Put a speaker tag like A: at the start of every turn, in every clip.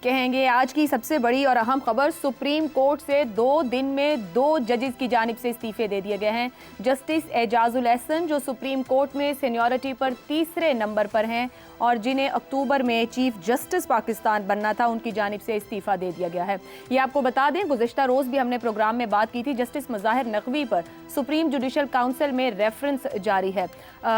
A: कहेंगे आज की सबसे बड़ी और अहम खबर, सुप्रीम कोर्ट से 2 दिन में 2 जजेस की जानिब से इस्तीफे दे दिए गए हैं। जस्टिस एजाजुल एहसन जो सुप्रीम कोर्ट में सीनियरिटी पर तीसरे नंबर पर हैं और जिन्हें अक्टूबर में चीफ जस्टिस पाकिस्तान बनना था, उनकी जानिब से इस्तीफा दे दिया गया है। ये आपको बता दें, गुज़िश्ता रोज़ भी हमने प्रोग्राम में बात की थी, जस्टिस मज़ाहिर नकवी पर सुप्रीम जुडिशल काउंसिल में रेफरेंस जारी है।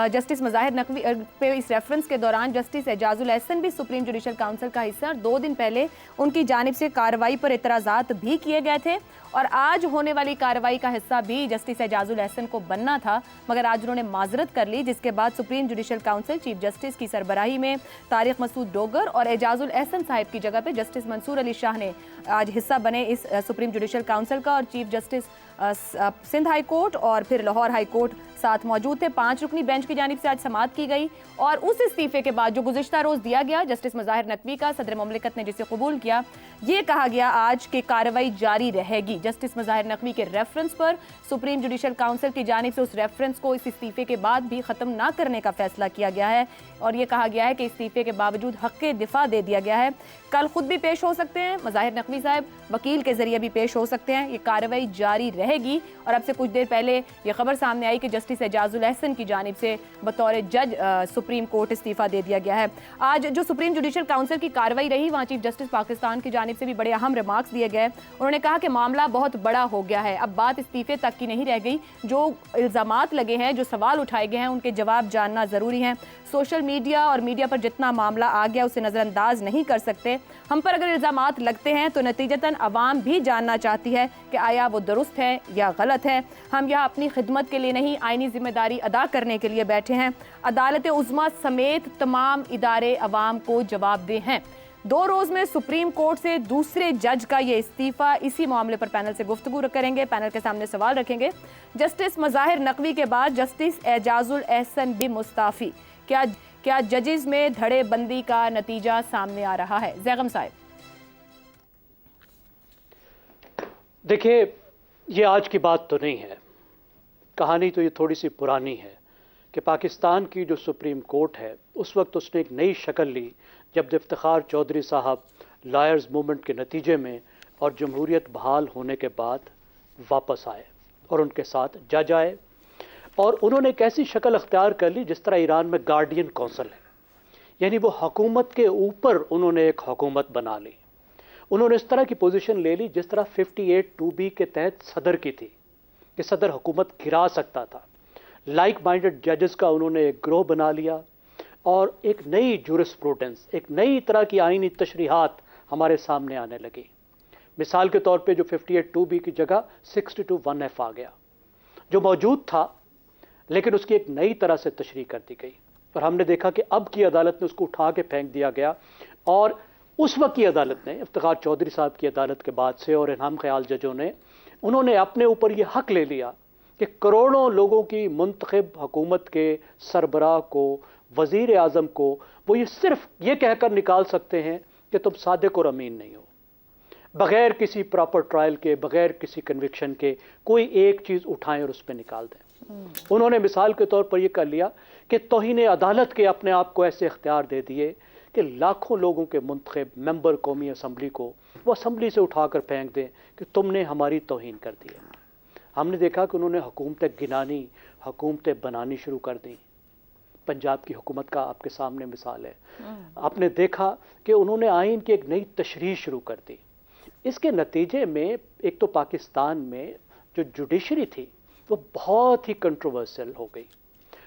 A: जस्टिस मज़ाहिर नकवी पे इस रेफरेंस के दौरान जस्टिस एजाजुल एहसन भी सुप्रीम जुडिशल काउंसिल का हिस्सा, 2 दिन पहले उनकी जानिब से कार्रवाई पर इतराज़ात भी किए गए थे और आज होने वाली कार्रवाई का हिस्सा भी जस्टिस एजाजुल एहसन को बनना था, मगर आज उन्होंने माजरत कर ली, जिसके बाद supreme judicial council chief justice की सरबराही में तारिक मसूद डोगर और एजाजुल एहसन साहिब की जगह पे जस्टिस मंसूर अली शाह ने आज हिस्सा बने इस सुप्रीम जुडिशल काउंसिल का। और chief justice Sindh high court और फिर लाहौर हाई कोर्ट साथ मौजूद थे। 5 रुकनी बेंच की जानिब से आज समाअत की गई और उस इस्तीफे के बाद जो गुज़िश्ता रोज़ दिया गया जस्टिस मज़ाहिर नकवी का, सदर मुमलिकत ने जिसे कबूल किया, ये कहा गया आज की कार्रवाई जारी रहेगी। जस्टिस मज़ाहिर नकवी के रेफरेंस पर सुप्रीम जुडिशल काउंसिल की जानिब से उस रेफरेंस को इस इस्तीफे के बाद भी ख़त्म ना करने का फैसला किया गया है और ये कहा गया है कि इस्तीफे के बावजूद हक़ दिफा दे दिया गया है। कल खुद भी पेश हो सकते हैं मज़ाहिर नकवी साहब, वकील के जरिए भी पेश हो सकते हैं। ये कार्रवाई जारी रहेगी और अब से कुछ देर पहले ये खबर सामने आई कि जस्टिस एजाजुल एहसन की जानिब से बतौर जज सुप्रीम कोर्ट इस्तीफा दे दिया गया है। आज जो सुप्रीम जुडिशल काउंसिल की कार्रवाई रही, वहाँ चीफ जस्टिस पाकिस्तान की जानिब से भी बड़े अहम रिमार्क्स दिए गए। उन्होंने कहा कि मामला बहुत बड़ा हो गया है, अब बात इस्तीफे तक की नहीं रह गई, जो इल्ज़ामात लगे हैं, जो सवाल उठाए गए हैं, उनके जवाब जानना ज़रूरी है। सोशल मीडिया और मीडिया पर जितना मामला आ गया उसे नज़रअंदाज नहीं कर सकते। हम पर अगर इल्ज़ामात लगते हैं तो नतीजतन अवाम भी जानना चाहती है कि आया वो दुरुस्त है या गलत है। हम यहाँ अपनी खिदमत के लिए नहीं, आईनी जिम्मेदारी अदा करने के लिए बैठे हैं। अदालत उज़्मा समेत तमाम इदारे अवाम को जवाबदेह हैं। 2 रोज़ में सुप्रीम कोर्ट से दूसरे जज का ये इस्तीफा, इसी मामले पर पैनल से गुफ्तगू करेंगे, पैनल के सामने सवाल रखेंगे। जस्टिस मज़ाहिर नकवी के बाद जस्टिस एजाजुल एहसन भी मुस्ताफ़ी, क्या जजेस में धड़ेबंदी का नतीजा सामने आ रहा है? ज़ैगम साहब,
B: देखिए, ये आज की बात तो नहीं है, कहानी तो ये थोड़ी सी पुरानी है कि पाकिस्तान की जो सुप्रीम कोर्ट है उस वक्त उसने एक नई शक्ल ली जब इफ्तिखार चौधरी साहब लॉयर्स मूवमेंट के नतीजे में और जमहूरियत बहाल होने के बाद वापस आए और उनके साथ जज आए और उन्होंने एक ऐसी शक्ल अख्तियार कर ली जिस तरह ईरान में गार्डियन काउंसिल है, यानी वो हुकूमत के ऊपर उन्होंने एक हुकूमत बना ली। उन्होंने इस तरह की पोजीशन ले ली जिस तरह 58(2)B के तहत सदर की थी कि सदर हुकूमत गिरा सकता था। लाइक माइंडेड जजेस का उन्होंने एक ग्रोह बना लिया और एक नई जूरिस्प्रूडेंस, एक नई तरह की आईनी तशरीहात हमारे सामने आने लगी। मिसाल के तौर पे जो 58(2)B की जगह 62(1)F आ गया, जो मौजूद था लेकिन उसकी एक नई तरह से तशरीह कर दी गई और हमने देखा कि अब की अदालत ने उसको उठा के फेंक दिया गया। और उस वक्त की अदालत ने, इफ्तिखार चौधरी साहब की अदालत के बाद से और हम ख्याल जजों ने, उन्होंने अपने ऊपर यह हक ले लिया कि करोड़ों लोगों की मुंतखब हुकूमत के सरबराह को, वज़ीर आज़म को, वो ये सिर्फ ये कहकर निकाल सकते हैं कि तुम सादिक और अमीन नहीं हो। बग़ैर किसी प्रॉपर ट्रायल के, बग़ैर किसी कन्विक्शन के कोई एक चीज़ उठाएं और उस पर निकाल दें। उन्होंने मिसाल के तौर पर यह कर लिया कि तौहीन अदालत के अपने आप को ऐसे इख्तियार दे दिए कि लाखों लोगों के मुंतखब मेंबर कौमी असम्बली को वो असम्बली से उठाकर फेंक दें कि तुमने हमारी तौहीन कर दी है। हमने देखा कि उन्होंने हुकूमतें गिनानी, हुकूमतें बनानी शुरू कर दी। पंजाब की हुकूमत का आपके सामने मिसाल है। आपने देखा कि उन्होंने आइन की एक नई तशरीह शुरू कर दी। इसके नतीजे में एक तो पाकिस्तान में जो जुडिशरी थी वो बहुत ही कंट्रोवर्शियल हो गई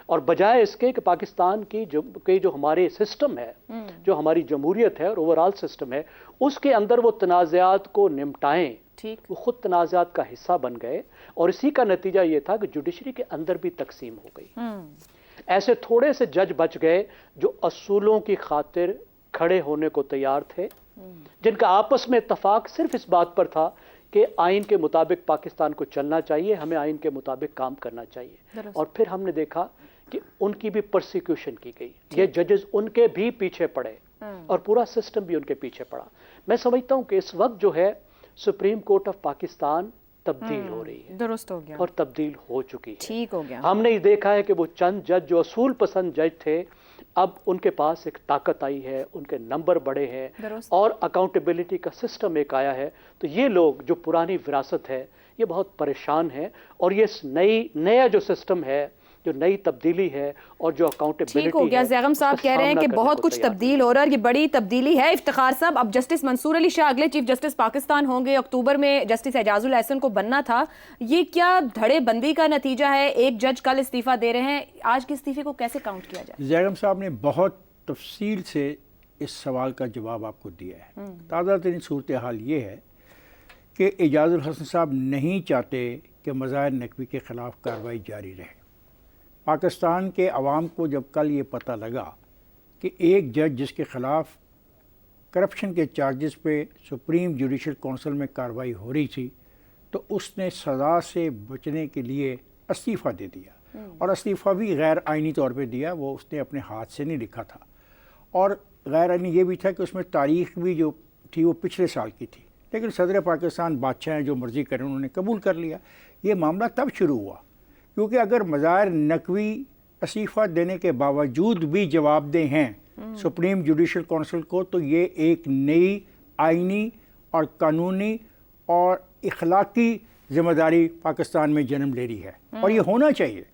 B: और बजाय इसके कि पाकिस्तान की जो हमारे सिस्टम है, जो हमारी जमहूरियत है और ओवरऑल सिस्टम है, उसके अंदर वो तनाज़ात को निपटाएं, वो खुद तनाज़ात का हिस्सा बन गए और इसी का नतीजा ये था कि जुडिशरी के अंदर भी तकसीम हो गई। ऐसे थोड़े से जज बच गए जो असूलों की खातिर खड़े होने को तैयार थे, जिनका आपस में इत्तफाक सिर्फ इस बात पर था कि आइन के मुताबिक पाकिस्तान को चलना चाहिए, हमें आइन के मुताबिक काम करना चाहिए। और फिर हमने देखा कि उनकी भी प्रोसिक्यूशन की गई, ये जजेस उनके भी पीछे पड़े और पूरा सिस्टम भी उनके पीछे पड़ा। मैं समझता हूं कि इस वक्त जो है सुप्रीम कोर्ट ऑफ पाकिस्तान तब्दील हो रही है,
A: दुरुस्त हो गया और
B: तब्दील हो चुकी है,
A: ठीक हो गया।
B: हमने देखा है कि वो चंद जज जो असूल पसंद जज थे अब उनके पास एक ताकत आई है, उनके नंबर बढ़े हैं और अकाउंटेबिलिटी का सिस्टम एक आया है। तो ये लोग जो पुरानी विरासत है ये बहुत परेशान है, और ये नया जो सिस्टम है, जो नई तब्दीली है और जो अकाउंटेबिलिटी
A: ठीक हो गया। ज़ैगम साहब कह रहे हैं कि बहुत कुछ तब्दील हो रहा है और ये बड़ी तब्दीली है। इफ्तिखार साहब, अब जस्टिस मंसूर अली शाह अगले चीफ जस्टिस पाकिस्तान होंगे। अक्टूबर में जस्टिस एजाजुल एहसन को बनना था। ये क्या धड़ेबंदी का नतीजा है? एक जज कल इस्तीफा दे रहे हैं, आज के इस्तीफे को कैसे काउंट किया जाए?
C: ज़ैगम साहब ने बहुत तफसील से इस सवाल का जवाब आपको दिया है। ताज़ा तरीन सूरत हाल ये है कि एजाजुल हसन साहब नहीं चाहते कि मज़ाहिर नकवी के ख़िलाफ़ कार्रवाई जारी रहे। पाकिस्तान के अवाम को जब कल ये पता लगा कि एक जज जिसके ख़िलाफ़ करप्शन के चार्जेस पे सुप्रीम जुडिशल काउंसिल में कार्रवाई हो रही थी, तो उसने सज़ा से बचने के लिए इस्तीफ़ा दे दिया। और इस्तीफ़ा भी गैर आइनी तौर पे दिया, वो उसने अपने हाथ से नहीं लिखा था। और गैर आइनी ये भी था कि उसमें तारीख़ भी जो थी वो पिछले साल की थी, लेकिन सदर पाकिस्तान बादशाह हैं, जो मर्ज़ी करें, उन्होंने कबूल कर लिया। ये मामला तब शुरू हुआ क्योंकि अगर मज़ाहिर नकवी इस्तीफ़ा देने के बावजूद भी जवाबदेह हैं सुप्रीम जुडिशल काउंसिल को, तो ये एक नई आइनी और कानूनी और इखलाकी ज़िम्मेदारी पाकिस्तान में जन्म ले रही है। और ये होना चाहिए,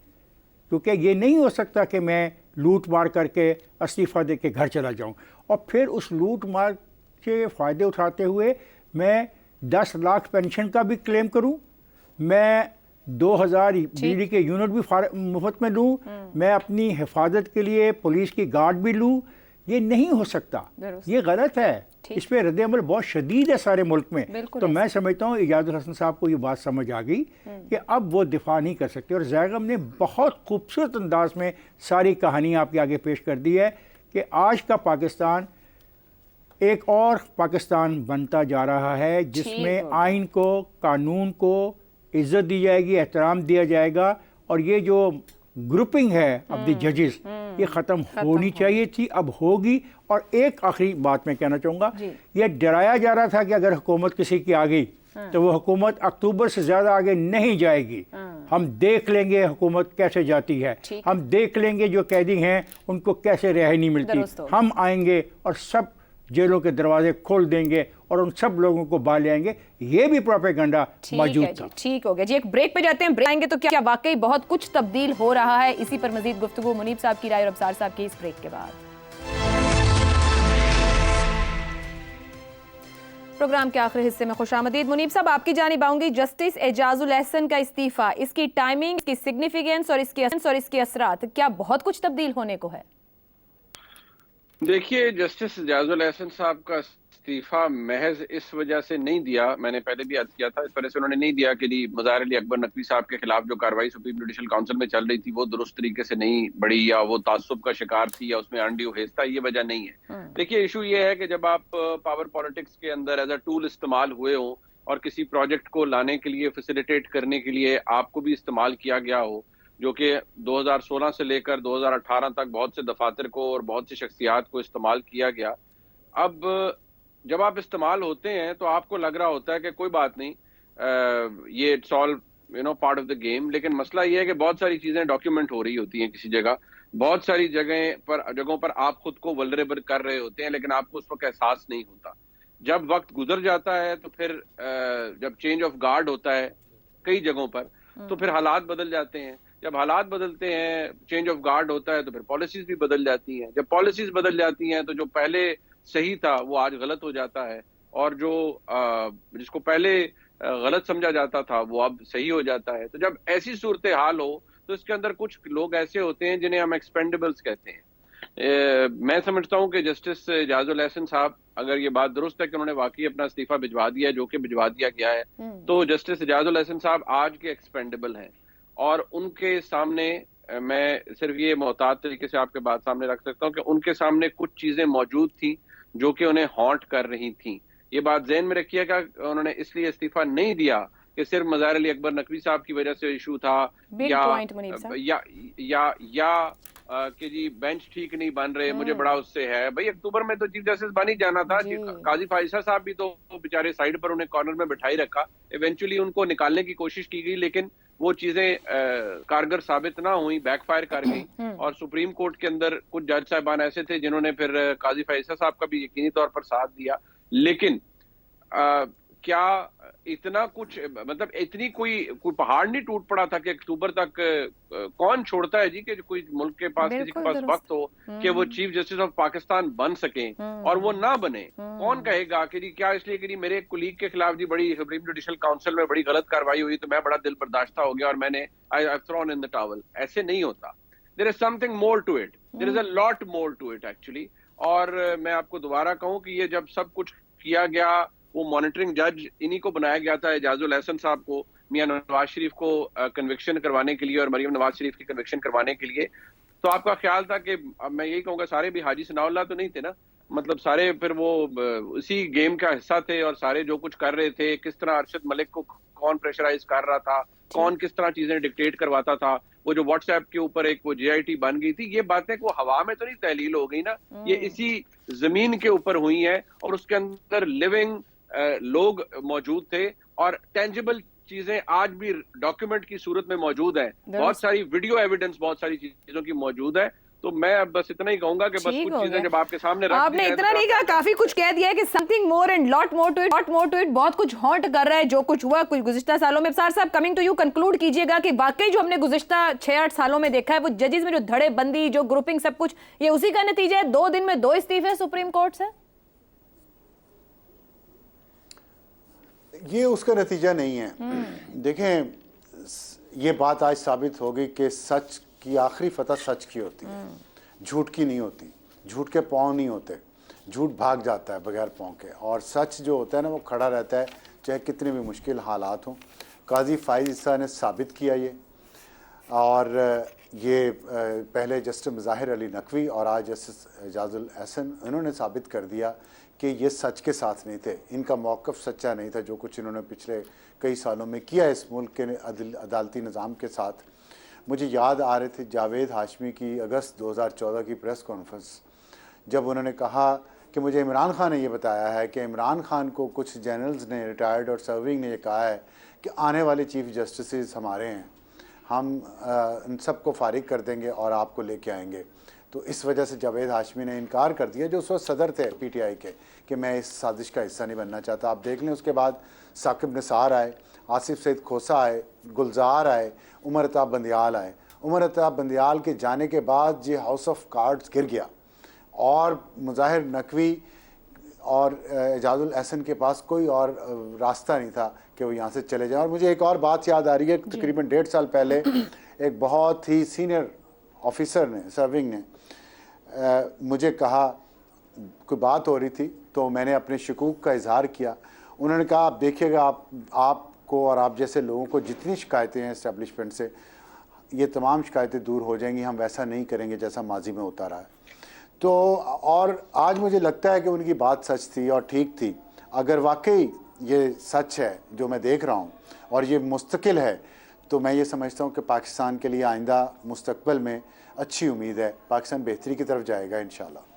C: क्योंकि ये नहीं हो सकता कि मैं लूट मार करके इस्तीफ़ा दे के घर चला जाऊँ और फिर उस लूट मार के फ़ायदे उठाते हुए मैं 10 लाख पेंशन का भी क्लेम करूँ, मैं 2000 बिजली के यूनिट भी मुफ्त में लूँ, मैं अपनी हिफाजत के लिए पुलिस की गार्ड भी लूँ। ये नहीं हो सकता, ये गलत है। इस पर रद्द-ए-अमल बहुत शदीद है सारे मुल्क में। तो मैं समझता हूँ एजाजुल हसन साहब को ये बात समझ आ गई कि अब वो दिफा नहीं कर सकते। और ज़ैगम ने बहुत खूबसूरत अंदाज में सारी कहानी आपके आगे पेश कर दी है कि आज का पाकिस्तान एक और पाकिस्तान बनता जा रहा है, जिसमें आइन को, कानून को इज्जत दी जाएगी, एहतराम दिया जाएगा। और ये जो ग्रुपिंग है अब द जजेस, ये ख़त्म होनी चाहिए थी, अब होगी। और एक आखिरी बात मैं कहना चाहूँगा, ये डराया जा रहा था कि अगर हुकूमत किसी की आ गई तो वो हुकूमत अक्टूबर से ज़्यादा आगे नहीं जाएगी। हम देख लेंगे हुकूमत कैसे जाती है, हम देख लेंगे जो कैदी हैं उनको कैसे रिहाई नहीं मिलती, हम आएंगे और सब जेलों के दरवाजे खोल देंगे और उन सब लोगों को बाहर ले आएंगे। ये भी प्रोपेगेंडा मौजूद था।
A: ठीक हो गया जी, एक ब्रेक पे जाते हैं। ब्रेक आएंगे तो क्या वाकई बहुत कुछ तब्दील हो रहा है? इसी पर मजीद गुफ्तगू मुनीब साहब की राय और अब्सार साहब की इस ब्रेक के बाद। प्रोग्राम के आखिरी हिस्से में खुशामदीद। मुनीब साहब, आपकी जानिब आऊंगी। जस्टिस एजाजुल एहसन का इस्तीफा, इसकी टाइमिंग, इसकी सिग्निफिकेंस और इसके असरात, क्या बहुत कुछ तब्दील होने को है?
D: देखिए, जस्टिस एजाजुल एहसन साहब का इस्तीफा महज इस वजह से नहीं दिया, मैंने पहले भी अर्ज किया था, इस वजह से उन्होंने नहीं दिया कि मज़ाहिर अली अकबर नकवी साहब के खिलाफ जो कार्रवाई सुप्रीम जुडिशल काउंसिल में चल रही थी वो दुरुस्त तरीके से नहीं बढ़ी, या वो तासुब का शिकार थी, या उसमें अनड्यू हेज था। ये वजह नहीं है। देखिए, इशू ये है कि जब आप पावर पॉलिटिक्स के अंदर एज अ टूल इस्तेमाल हुए हो और किसी प्रोजेक्ट को लाने के लिए, फैसिलिटेट करने के लिए आपको भी इस्तेमाल किया गया हो, जो कि 2016 से लेकर 2018 तक बहुत से दफातर को और बहुत सी शख्सियात को इस्तेमाल किया गया। अब जब आप इस्तेमाल होते हैं तो आपको लग रहा होता है कि कोई बात नहीं, ये it's all part of the game. लेकिन मसला ये है कि बहुत सारी चीजें डॉक्यूमेंट हो रही होती हैं किसी जगह, बहुत सारी जगहों पर आप खुद को वल्नरेबल कर रहे होते हैं, लेकिन आपको उस वक्त एहसास नहीं होता। जब वक्त गुजर जाता है तो फिर जब चेंज ऑफ गार्ड होता है कई जगहों पर, तो फिर हालात बदल जाते हैं। जब हालात बदलते हैं, चेंज ऑफ गार्ड होता है, तो फिर पॉलिसीज भी बदल जाती हैं। जब पॉलिसीज बदल जाती हैं तो जो पहले सही था वो आज गलत हो जाता है, और जो जिसको पहले गलत समझा जाता था वो अब सही हो जाता है। तो जब ऐसी सूरत हाल हो तो इसके अंदर कुछ लोग ऐसे होते हैं जिन्हें हम एक्सपेंडेबल्स कहते हैं। मैं समझता हूं कि जस्टिस एजाजुल एहसन साहब, अगर ये बात दुरुस्त है कि उन्होंने वाकई अपना इस्तीफा भिजवा दिया, जो कि भिजवा दिया गया है, तो जस्टिस एजाजुल एहसन साहब आज के एक्सपेंडेबल हैं। और उनके सामने मैं सिर्फ ये मोहतात तरीके से आपके बात सामने रख सकता हूँ कि उनके सामने कुछ चीजें मौजूद थी जो कि उन्हें हॉन्ट कर रही थी। ये बात ज़हन में रखिएगा, उन्होंने इसलिए इस्तीफा नहीं दिया कि सिर्फ मज़ाहिर अली अकबर नकवी साहब की वजह से इशू था, या कि जी बेंच ठीक नहीं बन रहे, मुझे बड़ा उससे है। भाई, अक्टूबर में तो चीफ जस्टिस बन ही जाना था। काजी फाइजा साहब भी तो बेचारे साइड पर, उन्हें कॉर्नर में बिठाई रखा। इवेंचुअली उनको निकालने की कोशिश की गई, लेकिन वो चीजें कारगर साबित ना हुई, बैकफायर कर गई। और सुप्रीम कोर्ट के अंदर कुछ जज साहबान ऐसे थे जिन्होंने फिर काजी फैसल साहब का भी यकीनी तौर पर साथ दिया। लेकिन क्या इतना कुछ, मतलब इतनी कोई पहाड़ नहीं टूट पड़ा था कि अक्टूबर तक कौन छोड़ता है जी कि कोई मुल्क के पास, किसी के पास वक्त हो कि वो चीफ जस्टिस ऑफ पाकिस्तान बन सके और वो ना बने। कौन कहेगा कि जी क्या इसलिए कि जी मेरे कुलीग के खिलाफ जी बड़ी सुप्रीम जुडिशल काउंसिल में बड़ी गलत कार्रवाई हुई तो मैं बड़ा दिल बर्दाश्त हो गया और मैंने I thrown in the towel. ऐसे नहीं होता। There is something more to it, there is a lot more to it actually. और मैं आपको दोबारा कहूं कि ये जब सब कुछ किया गया, वो मॉनिटरिंग जज इन्हीं को बनाया गया था, एजाजुल एहसन साहब को, मियां नवाज शरीफ को कन्विक्शन करवाने के लिए और मरियम नवाज शरीफ की कन्विक्शन करवाने के लिए। तो आपका ख्याल था कि, अब मैं यही कहूंगा, सारे भी हाजी सनाउल्लाह तो नहीं थे ना, मतलब सारे फिर वो उसी गेम का हिस्सा थे और सारे जो कुछ कर रहे थे, किस तरह अरशद मलिक को कौन प्रेशराइज कर रहा था, कौन किस तरह चीजें डिक्टेट करवाता था, वो जो व्हाट्सएप के ऊपर एक वो JIT बन गई थी, ये बातें को हवा में तो नहीं तहलील हो गई ना, ये इसी जमीन के ऊपर हुई है और उसके अंदर लिविंग लोग मौजूद थे और टेंजिबल चीजें आज भी डॉक्यूमेंट की सूरत में मौजूद है, बहुत सारी वीडियो एविडेंस बहुत सारी चीजों की मौजूद है। तो मैं अब बस इतना ही कहूंगा कि बस कुछ चीजें जब आपके सामने रख
A: आपने इतना नहीं कहा, काफी कुछ कह दिया है कि something more and lot more to it, बहुत कुछ हॉन्ट कर रहा है जो कुछ हुआ कुछ गुज़िश्ता सालों में। अफसार साहब, कमिंग टू यू, कंक्लूड कीजिएगा कि वाकई जो हमने गुज़िश्ता 6-8 सालों में देखा है, वो जजेस में जो धड़ेबंदी, जो ग्रुपिंग, सब कुछ, ये उसी का नतीजा है? 2 दिन में 2 इस्तीफे सुप्रीम कोर्ट से?
E: ये उसका नतीजा नहीं है। देखें, ये बात आज साबित हो गई कि सच की आखिरी फतह सच की होती है, झूठ की नहीं होती। झूठ के पाँव नहीं होते, झूठ भाग जाता है बगैर पाँव के, और सच जो होता है ना वो खड़ा रहता है चाहे कितने भी मुश्किल हालात हों। काजी फाइज ईसा ने साबित किया ये, और ये पहले जस्टिस मुज़ाहिर अली नकवी और आज जस्टिस एजाजुल एहसन, इन्होंने साबित कर दिया कि ये सच के साथ नहीं थे, इनका मौक़िफ़ सच्चा नहीं था जो कुछ इन्होंने पिछले कई सालों में किया इस मुल्क के अदालती निज़ाम के साथ। मुझे याद आ रहे थे जावेद हाशमी की अगस्त 2014 की प्रेस कॉन्फ्रेंस, जब उन्होंने कहा कि मुझे इमरान खान ने ये बताया है कि इमरान खान को कुछ जनरल्स ने, रिटायर्ड और सर्विंग ने, ये कहा है कि आने वाले चीफ जस्टिस हमारे हैं, हम इन सब को फारिग कर देंगे और आपको लेके आएंगे। तो इस वजह से जावेद हाशमी ने इनकार कर दिया, जो उस वक्त सदर थे PTI के, कि मैं इस साजिश का हिस्सा नहीं बनना चाहता। आप देख लें, उसके बाद साकिब निसार आए, आसिफ सईद खोसा आए, गुलजार आए, उमर अताब बंदियाल आए। उमर अताब बंदियाल के जाने के बाद ये हाउस ऑफ कार्ड्स गिर गया और मुज़ाहिर नकवी और एजाजुल एहसन के पास कोई और रास्ता नहीं था कि वो यहाँ से चले जाएं। और मुझे एक और बात याद आ रही है, तकरीबन 1.5 साल पहले एक बहुत ही सीनियर ऑफिसर ने, सर्विंग ने, मुझे कहा, कोई बात हो रही थी तो मैंने अपने शकूक का इजहार किया। उन्होंने कहा, आप देखिएगा, आपको और आप जैसे लोगों को जितनी शिकायतें हैं इस्टेब्लिशमेंट से, ये तमाम शिकायतें दूर हो जाएंगी, हम वैसा नहीं करेंगे जैसा माजी में होता रहा है। तो और आज मुझे लगता है कि उनकी बात सच थी और ठीक थी। अगर वाकई ये सच है जो मैं देख रहा हूँ और ये मुस्तकिल है, तो मैं ये समझता हूँ कि पाकिस्तान के लिए आइंदा मुस्तकबिल में अच्छी उम्मीद है, पाकिस्तान बेहतरी की तरफ जाएगा इंशाल्लाह।